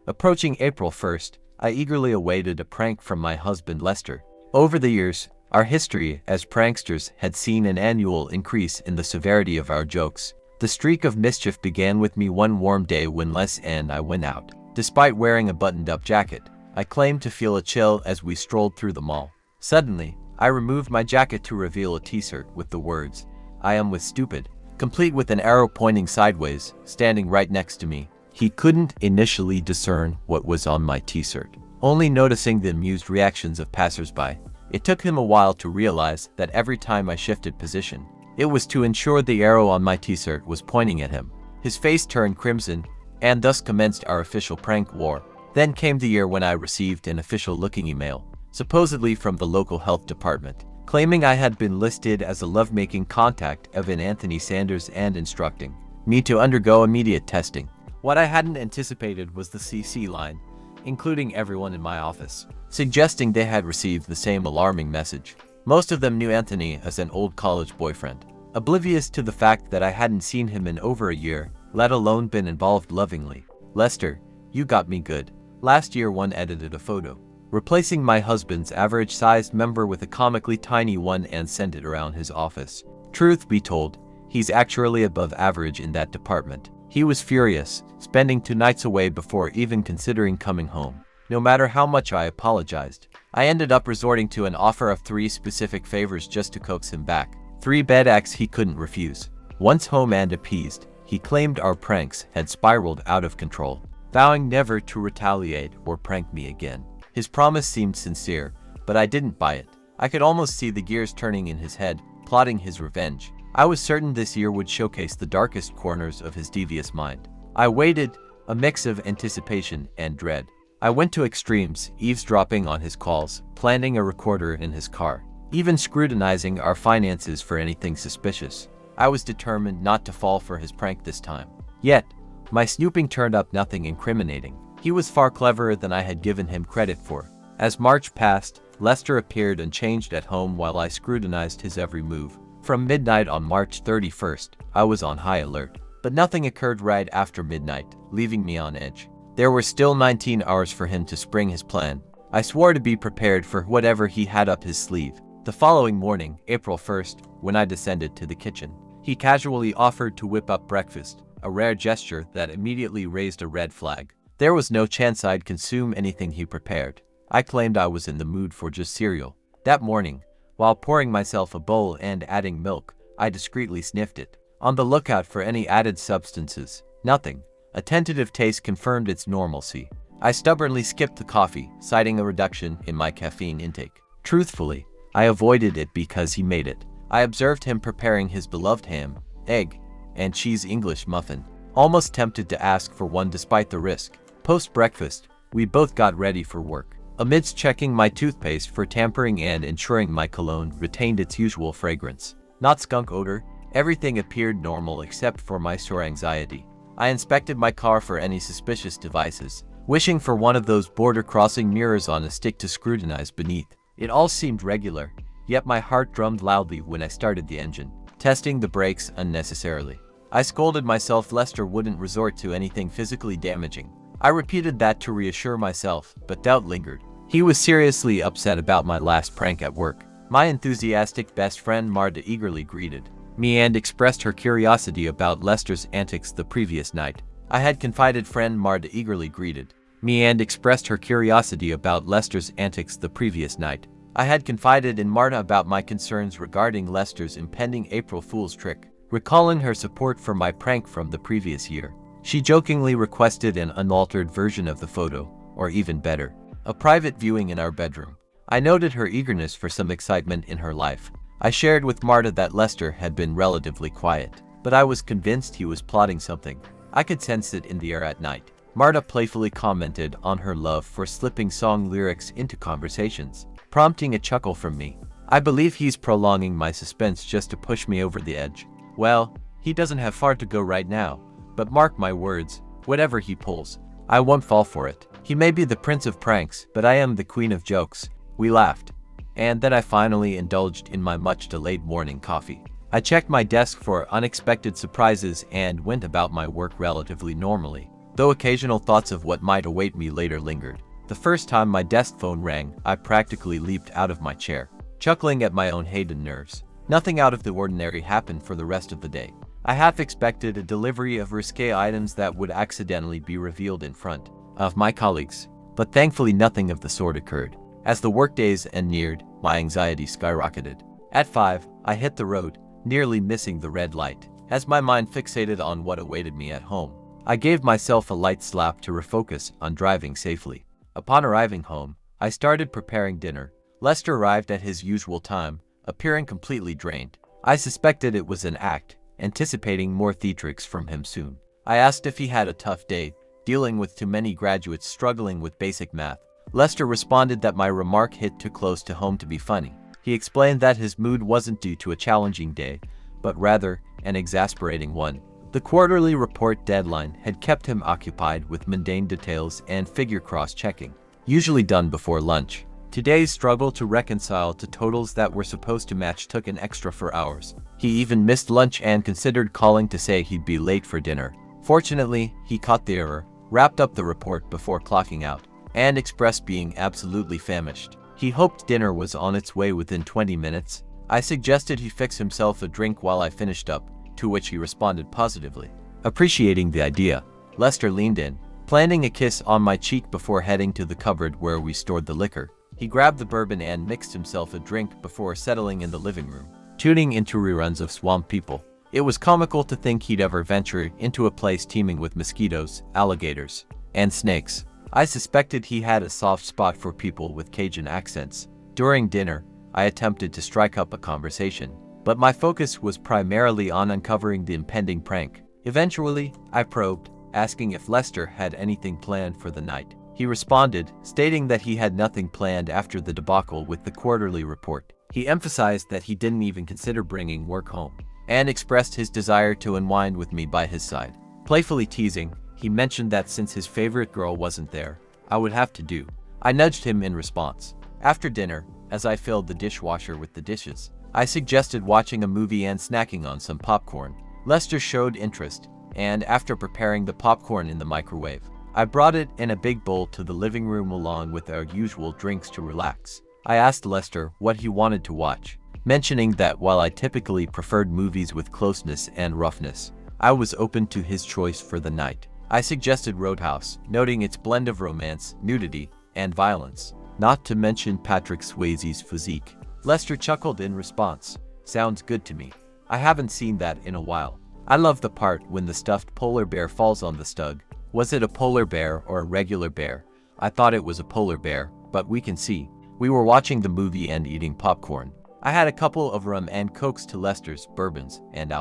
Approaching April 1st, I eagerly awaited a prank from my husband Lester. Over the years, our history as pranksters had seen an annual increase in the severity of our jokes. The streak of mischief began with me one warm day when Les and I went out. Despite wearing a buttoned-up jacket, I claimed to feel a chill as we strolled through the mall. Suddenly, I removed my jacket to reveal a t-shirt with the words, "I am with stupid," complete with an arrow pointing sideways, standing right next to me. He couldn't initially discern what was on my t-shirt, only noticing the amused reactions of passers-by. It took him a while to realize that every time I shifted position, it was to ensure the arrow on my t-shirt was pointing at him. His face turned crimson, and thus commenced our official prank war. Then came the year when I received an official-looking email, supposedly from the local health department, claiming I had been listed as a lovemaking contact of an Anthony Sanders and instructing me to undergo immediate testing. What I hadn't anticipated was the CC line, including everyone in my office, suggesting they had received the same alarming message. Most of them knew Anthony as an old college boyfriend, oblivious to the fact that I hadn't seen him in over a year, let alone been involved lovingly. "Lester, you got me good." Last year one edited a photo, replacing my husband's average-sized member with a comically tiny one and sent it around his office. Truth be told, he's actually above average in that department. He was furious, spending 2 nights away before even considering coming home. No matter how much I apologized, I ended up resorting to an offer of 3 specific favors just to coax him back. 3 bad acts he couldn't refuse. Once home and appeased, he claimed our pranks had spiraled out of control, vowing never to retaliate or prank me again. His promise seemed sincere, but I didn't buy it. I could almost see the gears turning in his head, plotting his revenge. I was certain this year would showcase the darkest corners of his devious mind. I waited, a mix of anticipation and dread. I went to extremes, eavesdropping on his calls, planting a recorder in his car, even scrutinizing our finances for anything suspicious. I was determined not to fall for his prank this time. Yet, my snooping turned up nothing incriminating. He was far cleverer than I had given him credit for. As March passed, Lester appeared unchanged at home while I scrutinized his every move. From midnight on March 31st, I was on high alert. But nothing occurred right after midnight, leaving me on edge. There were still 19 hours for him to spring his plan. I swore to be prepared for whatever he had up his sleeve. The following morning, April 1st, when I descended to the kitchen, he casually offered to whip up breakfast, a rare gesture that immediately raised a red flag. There was no chance I'd consume anything he prepared. I claimed I was in the mood for just cereal. That morning, while pouring myself a bowl and adding milk, I discreetly sniffed it, on the lookout for any added substances. Nothing. A tentative taste confirmed its normalcy. I stubbornly skipped the coffee, citing a reduction in my caffeine intake. Truthfully, I avoided it because he made it. I observed him preparing his beloved ham, egg, and cheese English muffin, almost tempted to ask for one despite the risk. Post-breakfast, we both got ready for work. Amidst checking my toothpaste for tampering and ensuring my cologne retained its usual fragrance, not skunk odor, everything appeared normal except for my sore anxiety. I inspected my car for any suspicious devices, wishing for one of those border-crossing mirrors on a stick to scrutinize beneath. It all seemed regular, yet my heart drummed loudly when I started the engine, testing the brakes unnecessarily. I scolded myself Lester wouldn't resort to anything physically damaging. I repeated that to reassure myself, but doubt lingered. He was seriously upset about my last prank at work. My enthusiastic best friend Marta eagerly greeted me and expressed her curiosity about Lester's antics the previous night. I had confided friend Marta eagerly greeted me and expressed her curiosity about Lester's antics the previous night. I had confided in Marta about my concerns regarding Lester's impending April Fool's trick, recalling her support for my prank from the previous year. She jokingly requested an unaltered version of the photo, or even better, a private viewing in our bedroom. I noted her eagerness for some excitement in her life. I shared with Marta that Lester had been relatively quiet, but I was convinced he was plotting something. I could sense it in the air at night. Marta playfully commented on her love for slipping song lyrics into conversations, prompting a chuckle from me. I believe he's prolonging my suspense just to push me over the edge. Well, he doesn't have far to go right now, but mark my words, whatever he pulls, I won't fall for it. He may be the prince of pranks, but I am the queen of jokes. We laughed, and then I finally indulged in my much-delayed morning coffee. I checked my desk for unexpected surprises and went about my work relatively normally. though occasional thoughts of what might await me later lingered. The first time my desk phone rang, I practically leaped out of my chair, chuckling at my own hidden nerves. Nothing out of the ordinary happened for the rest of the day. I half expected a delivery of risque items that would accidentally be revealed in front of my colleagues, but thankfully nothing of the sort occurred. As the workdays neared, my anxiety skyrocketed. At 5, I hit the road, nearly missing the red light. As my mind fixated on what awaited me at home, I gave myself a light slap to refocus on driving safely. Upon arriving home, I started preparing dinner. Lester arrived at his usual time, appearing completely drained. I suspected it was an act, anticipating more theatrics from him soon. I asked if he had a tough day, dealing with too many graduates struggling with basic math. Lester responded that my remark hit too close to home to be funny. He explained that his mood wasn't due to a challenging day, but rather an exasperating one. The quarterly report deadline had kept him occupied with mundane details and figure cross-checking, usually done before lunch. Today's struggle to reconcile to totals that were supposed to match took an extra 4 hours. He even missed lunch and considered calling to say he'd be late for dinner. Fortunately, he caught the error, wrapped up the report before clocking out, and expressed being absolutely famished. He hoped dinner was on its way within 20 minutes. I suggested he fix himself a drink while I finished up, to which he responded positively. Appreciating the idea, Lester leaned in, planting a kiss on my cheek before heading to the cupboard where we stored the liquor. He grabbed the bourbon and mixed himself a drink before settling in the living room, tuning into reruns of Swamp People. It was comical to think he'd ever venture into a place teeming with mosquitoes, alligators, and snakes. I suspected he had a soft spot for people with Cajun accents. During dinner, I attempted to strike up a conversation, but my focus was primarily on uncovering the impending prank. Eventually, I probed, asking if Lester had anything planned for the night. He responded, stating that he had nothing planned after the debacle with the quarterly report. He emphasized that he didn't even consider bringing work home, and expressed his desire to unwind with me by his side. Playfully teasing, he mentioned that since his favorite girl wasn't there, I would have to do. I nudged him in response. After dinner, as I filled the dishwasher with the dishes, I suggested watching a movie and snacking on some popcorn. Lester showed interest, and after preparing the popcorn in the microwave, I brought it in a big bowl to the living room along with our usual drinks to relax. I asked Lester what he wanted to watch, mentioning that while I typically preferred movies with closeness and roughness, I was open to his choice for the night. I suggested Roadhouse, noting its blend of romance, nudity, and violence, not to mention Patrick Swayze's physique. Lester chuckled in response. Sounds good to me. I haven't seen that in a while. I love the part when the stuffed polar bear falls on the stug. Was it a polar bear or a regular bear? I thought it was a polar bear, but we can see. We were watching the movie and eating popcorn. I had a couple of rum and cokes to Lester's bourbons and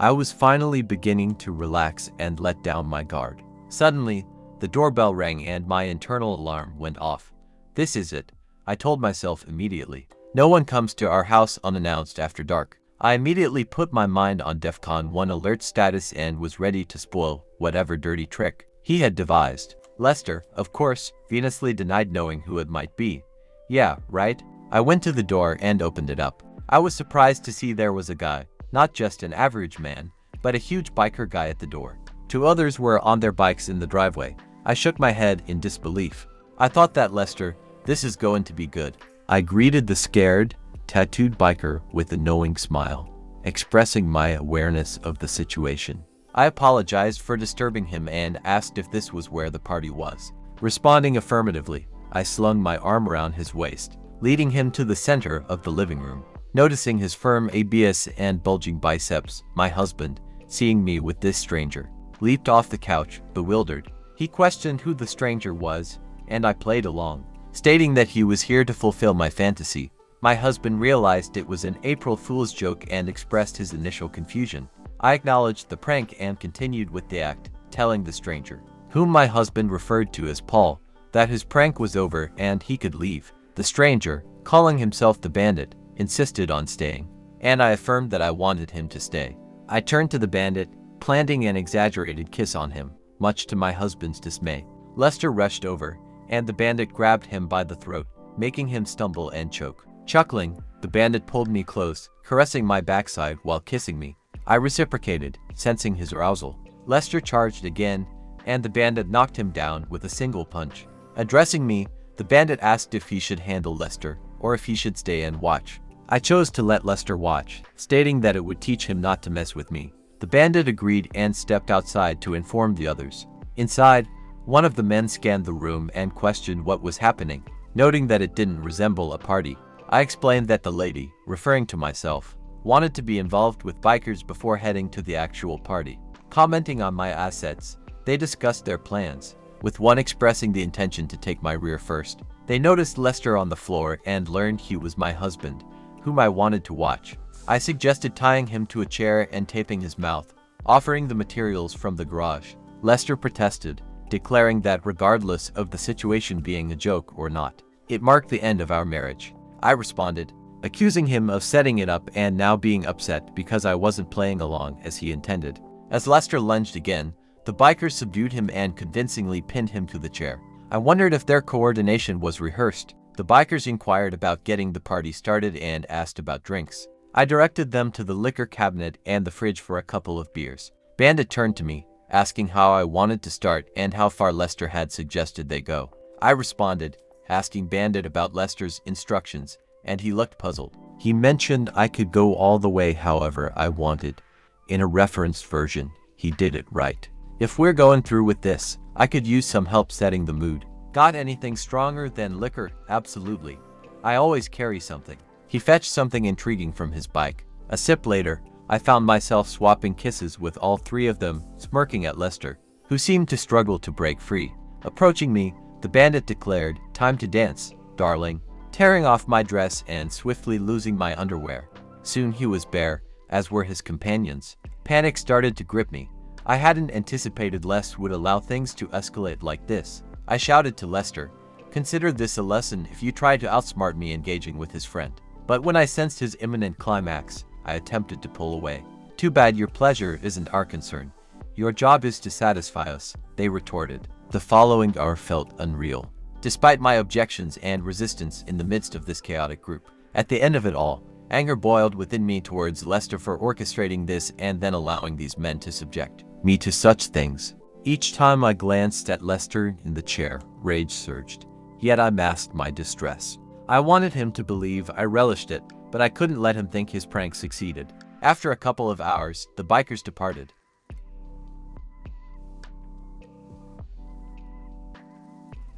I was finally beginning to relax and let down my guard. Suddenly, the doorbell rang and my internal alarm went off. This is it, I told myself immediately. No one comes to our house unannounced after dark. I immediately put my mind on DEFCON 1 alert status and was ready to spoil whatever dirty trick he had devised. Lester, of course, venously denied knowing who it might be. Yeah, right? I went to the door and opened it up. I was surprised to see there was a guy, not just an average man, but a huge biker guy at the door. 2 others were on their bikes in the driveway. I shook my head in disbelief. I thought that Lester, this is going to be good. I greeted the scared, tattooed biker with a knowing smile, expressing my awareness of the situation. I apologized for disturbing him and asked if this was where the party was. Responding affirmatively, I slung my arm around his waist, leading him to the center of the living room. Noticing his firm abs and bulging biceps, my husband, seeing me with this stranger, leaped off the couch, bewildered. He questioned who the stranger was, and I played along, stating that he was here to fulfill my fantasy. My husband realized it was an April Fool's joke and expressed his initial confusion. I acknowledged the prank and continued with the act, telling the stranger, whom my husband referred to as Paul, that his prank was over and he could leave. The stranger, calling himself the bandit, insisted on staying, and I affirmed that I wanted him to stay. I turned to the bandit, planting an exaggerated kiss on him, much to my husband's dismay. Lester rushed over, and the bandit grabbed him by the throat, making him stumble and choke. Chuckling, the bandit pulled me close, caressing my backside while kissing me. I reciprocated, sensing his arousal. Lester charged again, and the bandit knocked him down with a single punch. Addressing me, the bandit asked if he should handle Lester or if he should stay and watch. I chose to let Lester watch, stating that it would teach him not to mess with me. The bandit agreed and stepped outside to inform the others. Inside, one of the men scanned the room and questioned what was happening, noting that it didn't resemble a party. I explained that the lady, referring to myself, wanted to be involved with bikers before heading to the actual party. Commenting on my assets, they discussed their plans, with one expressing the intention to take my rear first. They noticed Lester on the floor and learned he was my husband, whom I wanted to watch. I suggested tying him to a chair and taping his mouth, offering the materials from the garage. Lester protested, declaring that regardless of the situation being a joke or not, it marked the end of our marriage. I responded, accusing him of setting it up and now being upset because I wasn't playing along as he intended. As Lester lunged again, the bikers subdued him and convincingly pinned him to the chair. I wondered if their coordination was rehearsed. The bikers inquired about getting the party started and asked about drinks. I directed them to the liquor cabinet and the fridge for a couple of beers. Bandit turned to me, asking how I wanted to start and how far Lester had suggested they go. I responded, asking Bandit about Lester's instructions, and he looked puzzled. He mentioned I could go all the way however I wanted. In a referenced version, he did it right. If we're going through with this, I could use some help setting the mood. Got anything stronger than liquor? Absolutely. I always carry something. He fetched something intriguing from his bike. A sip later, I found myself swapping kisses with all three of them, smirking at Lester, who seemed to struggle to break free. Approaching me, the bandit declared, "Time to dance, darling," tearing off my dress and swiftly losing my underwear. Soon he was bare, as were his companions. Panic started to grip me. I hadn't anticipated Lester would allow things to escalate like this. I shouted to Lester, "Consider this a lesson if you try to outsmart me engaging with his friend." But when I sensed his imminent climax, I attempted to pull away. "Too bad your pleasure isn't our concern. Your job is to satisfy us," they retorted. The following hour felt unreal, despite my objections and resistance in the midst of this chaotic group. At the end of it all, anger boiled within me towards Lester for orchestrating this and then allowing these men to subject me to such things. Each time I glanced at Lester in the chair, rage surged, yet I masked my distress. I wanted him to believe I relished it, but I couldn't let him think his prank succeeded. After a couple of hours, the bikers departed.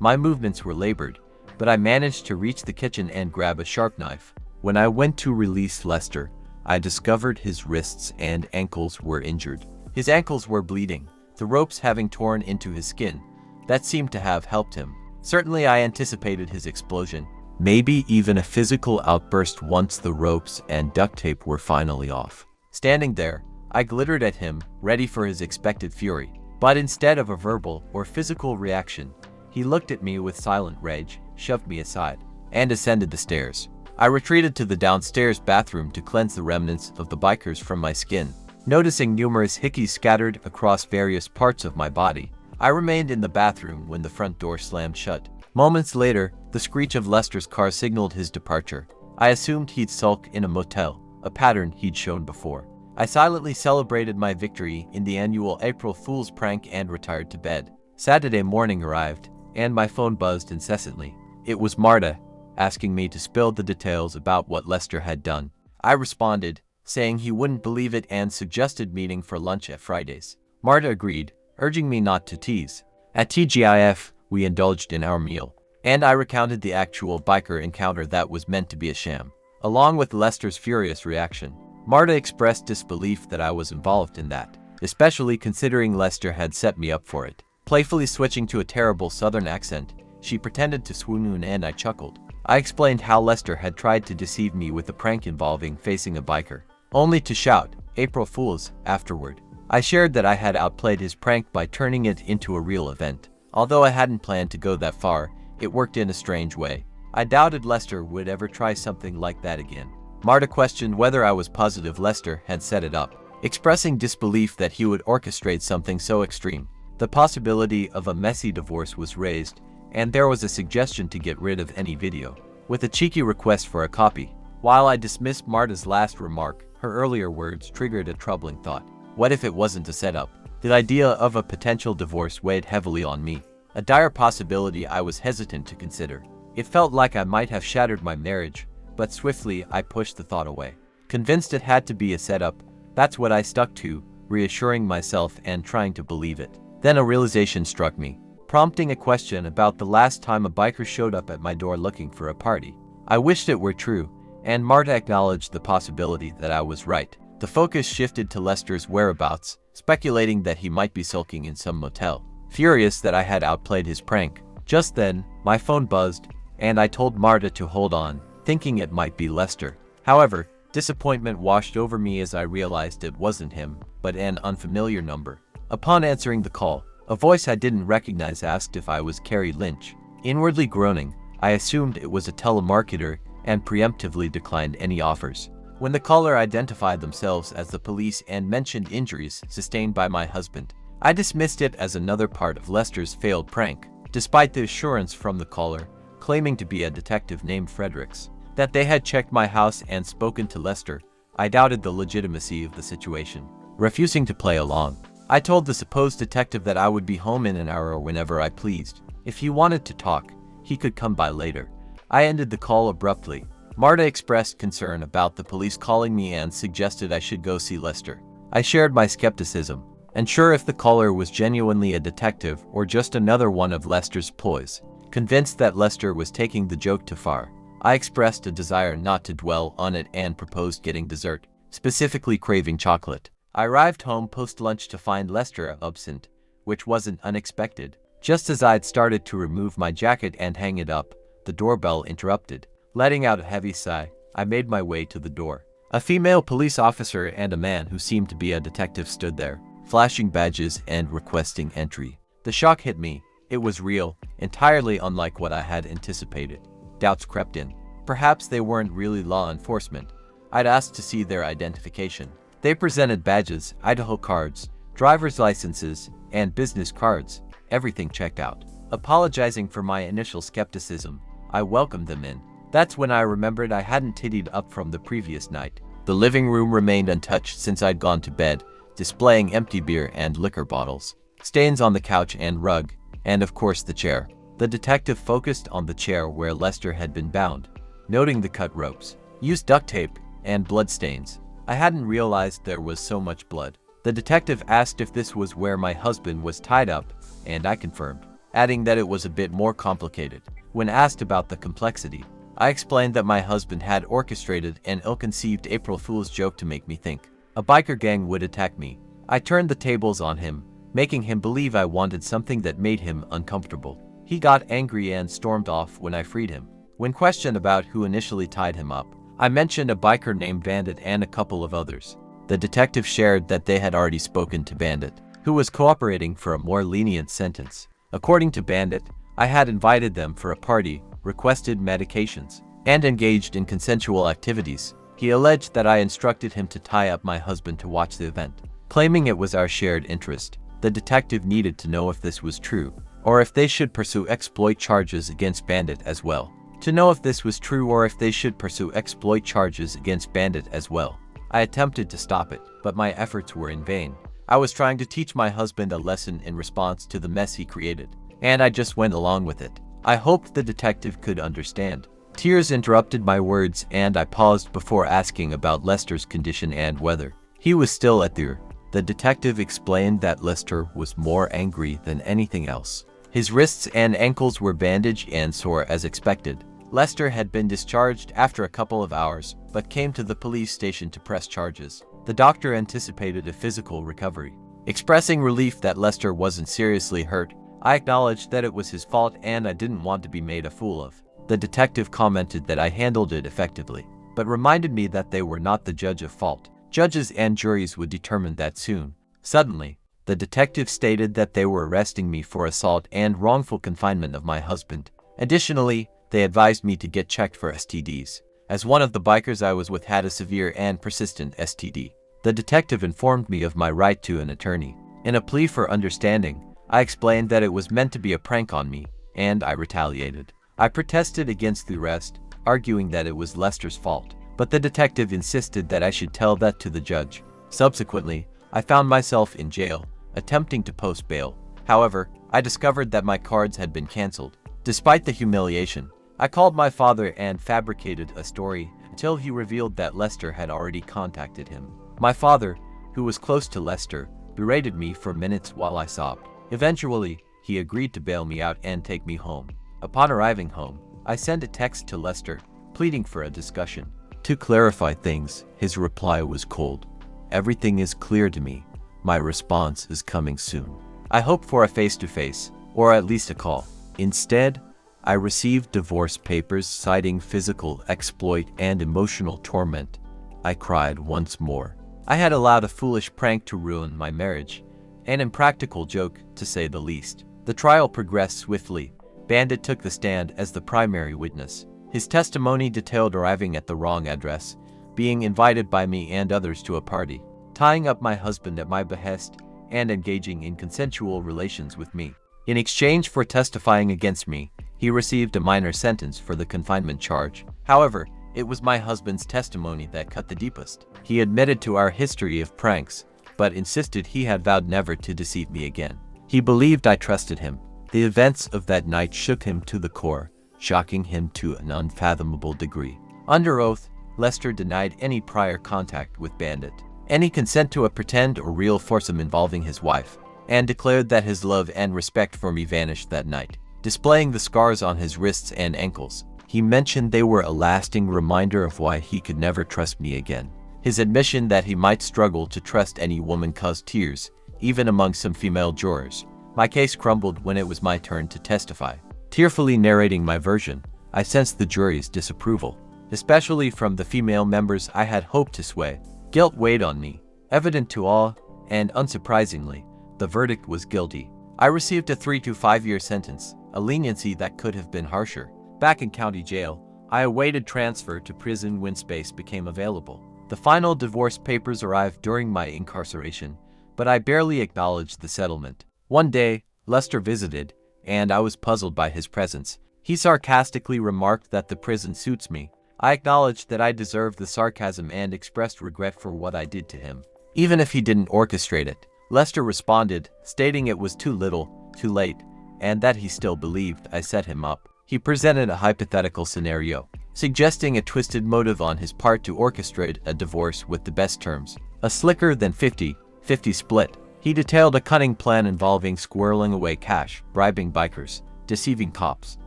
My movements were labored, but I managed to reach the kitchen and grab a sharp knife. When I went to release Lester, I discovered his wrists and ankles were injured. His ankles were bleeding, the ropes having torn into his skin. That seemed to have helped him. Certainly I anticipated his explosion, maybe even a physical outburst once the ropes and duct tape were finally off. Standing there, I glittered at him, ready for his expected fury. But instead of a verbal or physical reaction, he looked at me with silent rage, shoved me aside, and ascended the stairs. I retreated to the downstairs bathroom to cleanse the remnants of the bikers from my skin. Noticing numerous hickeys scattered across various parts of my body, I remained in the bathroom when the front door slammed shut. Moments later, the screech of Lester's car signaled his departure. I assumed he'd sulk in a motel, a pattern he'd shown before. I silently celebrated my victory in the annual April Fool's prank and retired to bed. Saturday morning arrived, and my phone buzzed incessantly. It was Marta, asking me to spill the details about what Lester had done. I responded, saying he wouldn't believe it and suggested meeting for lunch at Fridays. Marta agreed, urging me not to tease. At TGIF, we indulged in our meal, and I recounted the actual biker encounter that was meant to be a sham, along with Lester's furious reaction. Marta expressed disbelief that I was involved in that, especially considering Lester had set me up for it. Playfully switching to a terrible southern accent, she pretended to swoon and I chuckled. I explained how Lester had tried to deceive me with a prank involving facing a biker, only to shout, "April Fools," afterward. I shared that I had outplayed his prank by turning it into a real event. Although I hadn't planned to go that far, it worked in a strange way. I doubted Lester would ever try something like that again. Marta questioned whether I was positive Lester had set it up, expressing disbelief that he would orchestrate something so extreme. The possibility of a messy divorce was raised, and there was a suggestion to get rid of any video, with a cheeky request for a copy. While I dismissed Marta's last remark, her earlier words triggered a troubling thought. What if it wasn't a setup? The idea of a potential divorce weighed heavily on me, a dire possibility I was hesitant to consider. It felt like I might have shattered my marriage, but swiftly I pushed the thought away. Convinced it had to be a setup, that's what I stuck to, reassuring myself and trying to believe it. Then a realization struck me, prompting a question about the last time a biker showed up at my door looking for a party. I wished it were true, and Marta acknowledged the possibility that I was right. The focus shifted to Lester's whereabouts, speculating that he might be sulking in some motel. Furious that I had outplayed his prank. Just then, my phone buzzed, and I told Marta to hold on, thinking it might be Lester. However, disappointment washed over me as I realized it wasn't him, but an unfamiliar number. Upon answering the call, a voice I didn't recognize asked if I was Carrie Lynch. Inwardly groaning, I assumed it was a telemarketer and preemptively declined any offers. When the caller identified themselves as the police and mentioned injuries sustained by my husband, I dismissed it as another part of Lester's failed prank, despite the assurance from the caller, claiming to be a detective named Fredericks, that they had checked my house and spoken to Lester. I doubted the legitimacy of the situation. Refusing to play along, I told the supposed detective that I would be home in an hour or whenever I pleased. If he wanted to talk, he could come by later. I ended the call abruptly. Marta expressed concern about the police calling me and suggested I should go see Lester. I shared my skepticism, unsure if the caller was genuinely a detective or just another one of Lester's ploys. Convinced that Lester was taking the joke too far, I expressed a desire not to dwell on it and proposed getting dessert, specifically craving chocolate. I arrived home post-lunch to find Lester absent, which wasn't unexpected. Just as I'd started to remove my jacket and hang it up, the doorbell interrupted. Letting out a heavy sigh, I made my way to the door. A female police officer and a man who seemed to be a detective stood there, flashing badges and requesting entry. The shock hit me. It was real, entirely unlike what I had anticipated. Doubts crept in. Perhaps they weren't really law enforcement. I'd asked to see their identification. They presented badges, Idaho cards, driver's licenses, and business cards. Everything checked out. Apologizing for my initial skepticism, I welcomed them in. That's when I remembered I hadn't tittied up from the previous night. The living room remained untouched since I'd gone to bed, displaying empty beer and liquor bottles, stains on the couch and rug, and of course the chair. The detective focused on the chair where Lester had been bound, noting the cut ropes, used duct tape, and bloodstains. I hadn't realized there was so much blood. The detective asked if this was where my husband was tied up, and I confirmed, adding that it was a bit more complicated. When asked about the complexity, I explained that my husband had orchestrated an ill-conceived April Fool's joke to make me think a biker gang would attack me. I turned the tables on him, making him believe I wanted something that made him uncomfortable. He got angry and stormed off when I freed him. When questioned about who initially tied him up, I mentioned a biker named Bandit and a couple of others. The detective shared that they had already spoken to Bandit, who was cooperating for a more lenient sentence. According to Bandit, I had invited them for a party, requested medications, and engaged in consensual activities. He alleged that I instructed him to tie up my husband to watch the event, claiming it was our shared interest. The detective needed to know if this was true, or if they should pursue exploit charges against Bandit as well. To know if this was true or if they should pursue exploit charges against Bandit as well. I attempted to stop it, but my efforts were in vain. I was trying to teach my husband a lesson in response to the mess he created, and I just went along with it. I hoped the detective could understand. Tears interrupted my words and I paused before asking about Lester's condition and whether he was still at there. The detective explained that Lester was more angry than anything else. His wrists and ankles were bandaged and sore as expected. Lester had been discharged after a couple of hours, but came to the police station to press charges. The doctor anticipated a physical recovery. Expressing relief that Lester wasn't seriously hurt, I acknowledged that it was his fault and I didn't want to be made a fool of. The detective commented that I handled it effectively, but reminded me that they were not the judge of fault. Judges and juries would determine that soon. Suddenly, the detective stated that they were arresting me for assault and wrongful confinement of my husband. Additionally, they advised me to get checked for STDs, as one of the bikers I was with had a severe and persistent STD. The detective informed me of my right to an attorney. In a plea for understanding, I explained that it was meant to be a prank on me, and I retaliated. I protested against the arrest, arguing that it was Lester's fault, but the detective insisted that I should tell that to the judge. Subsequently, I found myself in jail, attempting to post bail. However, I discovered that my cards had been canceled. Despite the humiliation, I called my father and fabricated a story until he revealed that Lester had already contacted him. My father, who was close to Lester, berated me for minutes while I sobbed. Eventually, he agreed to bail me out and take me home. Upon arriving home, I sent a text to Lester, pleading for a discussion. To clarify things, his reply was cold. "Everything is clear to me. My response is coming soon." I hoped for a face-to-face, or at least a call. Instead, I received divorce papers citing physical exploit and emotional torment. I cried once more. I had allowed a foolish prank to ruin my marriage, an impractical joke, to say the least. The trial progressed swiftly. Bandit took the stand as the primary witness. His testimony detailed arriving at the wrong address, being invited by me and others to a party, tying up my husband at my behest, and engaging in consensual relations with me. In exchange for testifying against me, he received a minor sentence for the confinement charge. However, it was my husband's testimony that cut the deepest. He admitted to our history of pranks, but insisted he had vowed never to deceive me again. He believed I trusted him. The events of that night shook him to the core, shocking him to an unfathomable degree. Under oath, Lester denied any prior contact with Bandit, any consent to a pretend or real foursome involving his wife, and declared that his love and respect for me vanished that night. Displaying the scars on his wrists and ankles, he mentioned they were a lasting reminder of why he could never trust me again. His admission that he might struggle to trust any woman caused tears, even among some female jurors. My case crumbled when it was my turn to testify. Tearfully narrating my version, I sensed the jury's disapproval, especially from the female members I had hoped to sway. Guilt weighed on me, evident to all, and unsurprisingly, the verdict was guilty. I received a 3 to 5 year sentence, a leniency that could have been harsher. Back in county jail, I awaited transfer to prison when space became available. The final divorce papers arrived during my incarceration, but I barely acknowledged the settlement. One day, Lester visited, and I was puzzled by his presence. He sarcastically remarked that the prison suits me. I acknowledged that I deserved the sarcasm and expressed regret for what I did to him. Even if he didn't orchestrate it, Lester responded, stating it was too little, too late, and that he still believed I set him up. He presented a hypothetical scenario, suggesting a twisted motive on his part to orchestrate a divorce with the best terms, a slicker than 50-50 split. He detailed a cunning plan involving squirreling away cash, bribing bikers, deceiving cops,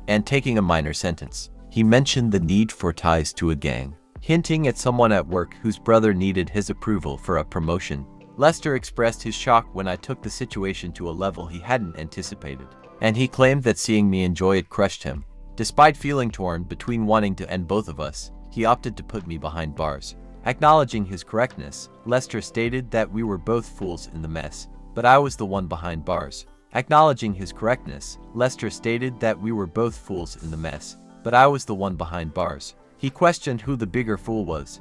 and taking a minor sentence. He mentioned the need for ties to a gang, hinting at someone at work whose brother needed his approval for a promotion. Lester expressed his shock when I took the situation to a level he hadn't anticipated, and he claimed that seeing me enjoy it crushed him. Despite feeling torn between wanting to end both of us, he opted to put me behind bars. Acknowledging his correctness, Lester stated that we were both fools in the mess, but I was the one behind bars. Acknowledging his correctness, Lester stated that we were both fools in the mess, but I was the one behind bars. He questioned who the bigger fool was,